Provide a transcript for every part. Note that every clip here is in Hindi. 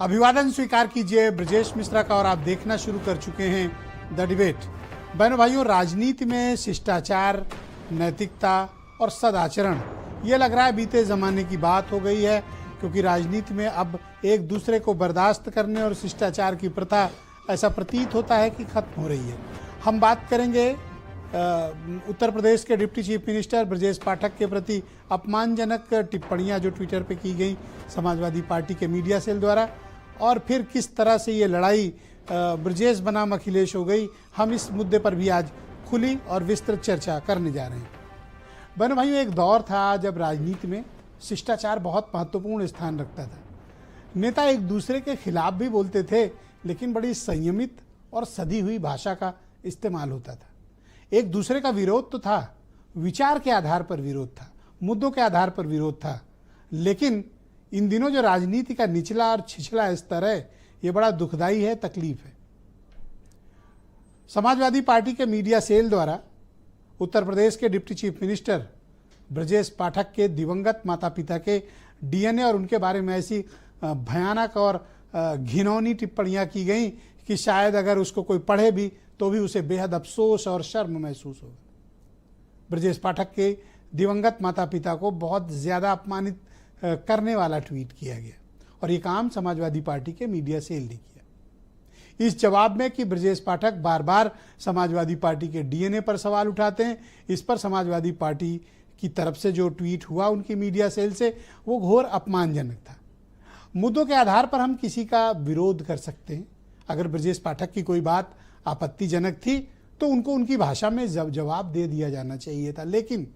अभिवादन स्वीकार कीजिए ब्रजेश मिश्रा का और आप देखना शुरू कर चुके हैं द डिबेट। बहनों भाइयों, राजनीति में शिष्टाचार, नैतिकता और सदाचरण ये लग रहा है बीते ज़माने की बात हो गई है, क्योंकि राजनीति में अब एक दूसरे को बर्दाश्त करने और शिष्टाचार की प्रथा ऐसा प्रतीत होता है कि खत्म हो रही है। हम बात करेंगे उत्तर प्रदेश के deputy chief minister Brajesh Pathak के प्रति अपमानजनक टिप्पणियां जो ट्विटर पे की गई समाजवादी पार्टी के मीडिया सेल द्वारा, और फिर किस तरह से ये लड़ाई ब्रजेश बनाम अखिलेश हो गई। हम इस मुद्दे पर भी आज खुली और विस्तृत चर्चा करने जा रहे हैं। बहनों भाइयों, एक दौर था जब राजनीति में शिष्टाचार बहुत महत्वपूर्ण स्थान रखता था। नेता एक दूसरे के खिलाफ भी बोलते थे, लेकिन बड़ी संयमित और सधी हुई भाषा का इस्तेमाल होता था। एक दूसरे का विरोध तो था, विचार के आधार पर विरोध था, मुद्दों के आधार पर विरोध था, लेकिन इन दिनों जो राजनीति का निचला और छिछला स्तर है, ये बड़ा दुखदाई है, तकलीफ है। समाजवादी पार्टी के मीडिया सेल द्वारा उत्तर प्रदेश के deputy chief minister Brajesh Pathak के दिवंगत माता पिता के डीएनए और उनके बारे में ऐसी भयानक और घिनौनी टिप्पणियां की गई कि शायद अगर उसको कोई पढ़े भी तो भी उसे बेहद अफसोस और शर्म महसूस होगा। ब्रजेश पाठक के दिवंगत माता पिता को बहुत ज़्यादा अपमानित करने वाला ट्वीट किया गया, और ये काम समाजवादी पार्टी के मीडिया सेल ने किया। इस जवाब में कि ब्रजेश पाठक बार बार समाजवादी पार्टी के डीएनए पर सवाल उठाते हैं, इस पर समाजवादी पार्टी की तरफ से जो ट्वीट हुआ उनकी मीडिया सेल से, वो घोर अपमानजनक था। मुद्दों के आधार पर हम किसी का विरोध कर सकते हैं। अगर ब्रजेश पाठक की कोई बात आपत्तिजनक थी तो उनको उनकी भाषा में जवाब दे दिया जाना चाहिए था, लेकिन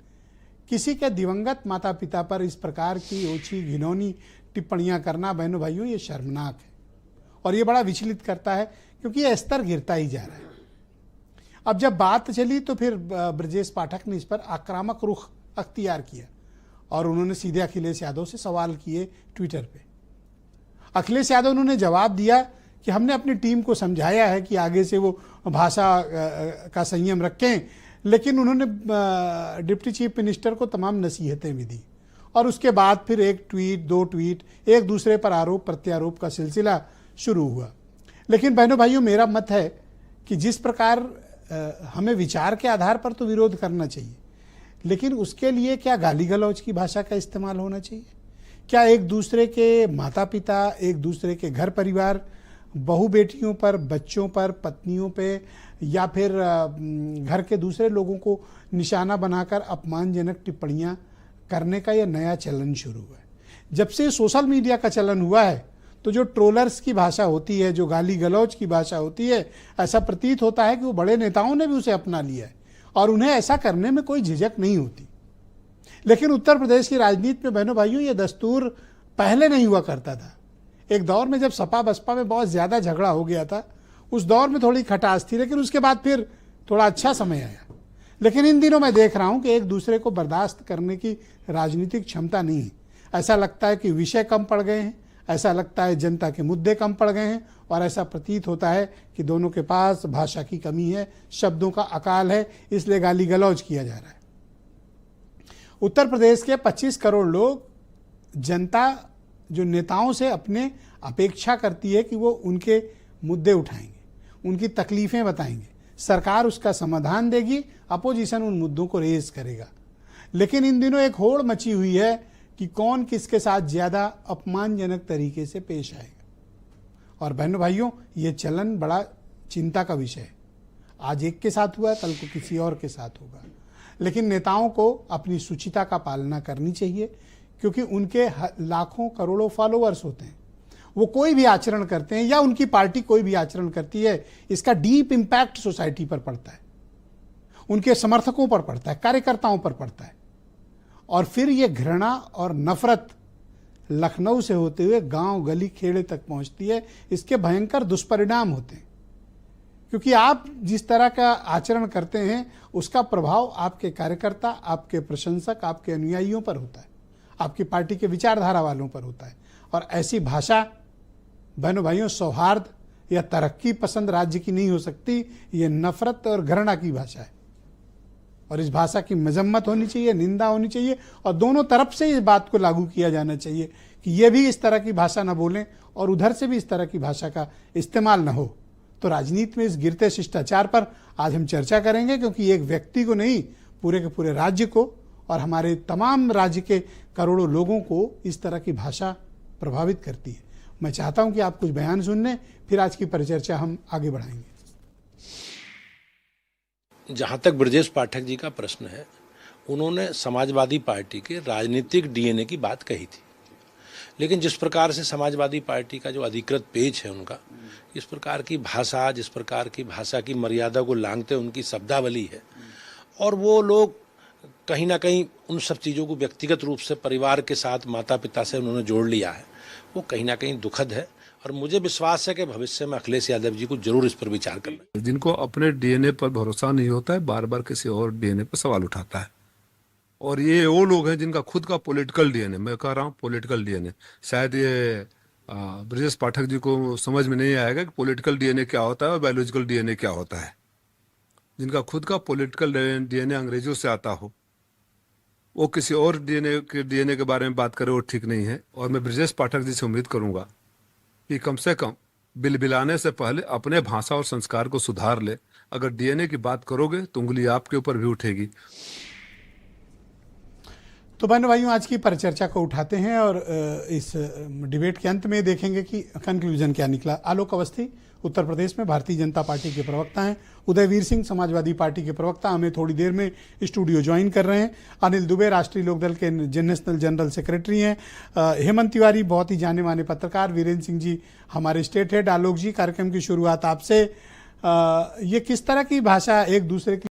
किसी के दिवंगत माता पिता पर इस प्रकार की ओछी घिनौनी टिप्पणियां करना, बहनों भाइयों, ये शर्मनाक है और ये बड़ा विचलित करता है, क्योंकि यह स्तर गिरता ही जा रहा है। अब जब बात चली तो फिर ब्रजेश पाठक ने इस पर आक्रामक रुख अख्तियार किया और उन्होंने सीधे अखिलेश यादव से सवाल किए ट्विटर पे। अखिलेश यादव उन्होंने जवाब दिया कि हमने अपनी टीम को समझाया है कि आगे से वो भाषा का संयम रखें, लेकिन उन्होंने डिप्टी चीफ मिनिस्टर को तमाम नसीहतें भी दी, और उसके बाद फिर एक ट्वीट, दो ट्वीट, एक दूसरे पर आरोप प्रत्यारोप का सिलसिला शुरू हुआ। लेकिन बहनों भाइयों, मेरा मत है कि जिस प्रकार हमें विचार के आधार पर तो विरोध करना चाहिए, लेकिन उसके लिए क्या गाली गलौज की भाषा का इस्तेमाल होना चाहिए? क्या एक दूसरे के माता पिता, एक दूसरे के घर परिवार, बहू बेटियों पर, बच्चों पर, पत्नियों पे, या फिर घर के दूसरे लोगों को निशाना बनाकर अपमानजनक टिप्पणियां करने का यह नया चलन शुरू हुआ है? जब से सोशल मीडिया का चलन हुआ है तो जो ट्रोलर्स की भाषा होती है, जो गाली गलौज की भाषा होती है, ऐसा प्रतीत होता है कि वो बड़े नेताओं ने भी उसे अपना लिया है और उन्हें ऐसा करने में कोई झिझक नहीं होती। लेकिन उत्तर प्रदेश की राजनीति में, बहनों भाइयों, ये दस्तूर पहले नहीं हुआ करता था। एक दौर में जब सपा बसपा में बहुत ज़्यादा झगड़ा हो गया था, उस दौर में थोड़ी खटास थी, लेकिन उसके बाद फिर थोड़ा अच्छा समय आया। लेकिन इन दिनों मैं देख रहा हूं कि एक दूसरे को बर्दाश्त करने की राजनीतिक क्षमता नहीं है। ऐसा लगता है कि विषय कम पड़ गए हैं, ऐसा लगता है जनता के मुद्दे कम पड़ गए हैं, और ऐसा प्रतीत होता है कि दोनों के पास भाषा की कमी है, शब्दों का अकाल है, इसलिए गाली गलौज किया जा रहा है। उत्तर प्रदेश के 25 करोड़ लोग, जनता जो नेताओं से अपने अपेक्षा करती है कि वो उनके मुद्दे उठाएंगे, उनकी तकलीफें बताएंगे, सरकार उसका समाधान देगी, अपोजिशन उन मुद्दों को रेज करेगा। लेकिन इन दिनों एक होड़ मची हुई है कि कौन किसके साथ ज़्यादा अपमानजनक तरीके से पेश आएगा। और बहनों भाइयों, ये चलन बड़ा चिंता का विषय है। आज एक के साथ हुआ है, कल को किसी और के साथ होगा। लेकिन नेताओं को अपनी शुचिता का पालना करनी चाहिए, क्योंकि उनके लाखों करोड़ों फॉलोअर्स होते हैं। वो कोई भी आचरण करते हैं या उनकी पार्टी कोई भी आचरण करती है, इसका डीप इम्पैक्ट सोसाइटी पर पड़ता है, उनके समर्थकों पर पड़ता है, कार्यकर्ताओं पर पड़ता है। और फिर ये घृणा और नफरत लखनऊ से होते हुए गांव, गली, खेड़े तक पहुंचती है। इसके भयंकर दुष्परिणाम होते हैं, क्योंकि आप जिस तरह का आचरण करते हैं उसका प्रभाव आपके कार्यकर्ता, आपके प्रशंसक, आपके अनुयायियों पर होता है, आपकी पार्टी के विचारधारा वालों पर होता है। और ऐसी भाषा, बहनों भाइयों, सौहार्द या तरक्की पसंद राज्य की नहीं हो सकती। ये नफरत और घृणा की भाषा है, और इस भाषा की मजम्मत होनी चाहिए, निंदा होनी चाहिए, और दोनों तरफ से इस बात को लागू किया जाना चाहिए कि कि ये भी इस तरह की भाषा न बोलें और उधर से भी इस तरह की भाषा का इस्तेमाल न हो। तो राजनीति में इस गिरते शिष्टाचार पर आज हम चर्चा करेंगे, क्योंकि एक व्यक्ति को नहीं, पूरे के पूरे राज्य को और हमारे तमाम राज्य के करोड़ों लोगों को इस तरह की भाषा प्रभावित करती है। मैं चाहता हूं कि आप कुछ बयान सुन लें, फिर आज की परिचर्चा हम आगे बढ़ाएंगे। जहाँ तक ब्रजेश पाठक जी का प्रश्न है, उन्होंने समाजवादी पार्टी के राजनीतिक डीएनए की बात कही थी, लेकिन जिस प्रकार से समाजवादी पार्टी का जो अधिकृत पेज है उनका, इस प्रकार की भाषा, जिस प्रकार की भाषा की मर्यादा को लांघते उनकी शब्दावली है, और वो लोग कहीं ना कहीं उन सब चीज़ों को व्यक्तिगत रूप से परिवार के साथ, माता पिता से उन्होंने जोड़ लिया है, वो कहीं ना कहीं दुखद है। और मुझे विश्वास है कि भविष्य में अखिलेश यादव जी को जरूर इस पर विचार करना है। जिनको अपने डीएनए पर भरोसा नहीं होता है, बार बार किसी और डीएनए पर सवाल उठाता है। और ये वो लोग हैं जिनका खुद का पॉलिटिकल डीएनए, मैं कह रहा हूँ पॉलिटिकल डीएनए, शायद ये ब्रजेश पाठक जी को समझ में नहीं आएगा कि पॉलिटिकल डीएनए क्या होता है और बायोलॉजिकल डीएनए क्या होता है। जिनका खुद का पॉलिटिकल डीएनए अंग्रेजों से आता हो, वो किसी और डीएनए के बारे में बात करे, वो ठीक नहीं है। और मैं ब्रजेश पाठक जी से उम्मीद करूंगा कि कम से कम बिलबिलाने से पहले अपने भाषा और संस्कार को सुधार ले। अगर डीएनए की बात करोगे तो उंगली आपके ऊपर भी उठेगी। तो बहनों भाइयों, आज की परिचर्चा को उठाते हैं और इस डिबेट के अंत में देखेंगे कि कंक्लूजन क्या निकला। आलोक अवस्थी उत्तर प्रदेश में भारतीय जनता पार्टी के प्रवक्ता हैं, उदयवीर सिंह समाजवादी पार्टी के प्रवक्ता हमें थोड़ी देर में स्टूडियो ज्वाइन कर रहे हैं, अनिल दुबे राष्ट्रीय लोकदल के नेशनल जनरल सेक्रेटरी हैं, हेमंत तिवारी बहुत ही जाने माने पत्रकार, वीरेंद्र सिंह जी हमारे स्टेट हेड। आलोक जी, कार्यक्रम की शुरुआत आपसे, ये किस तरह की भाषा एक दूसरे की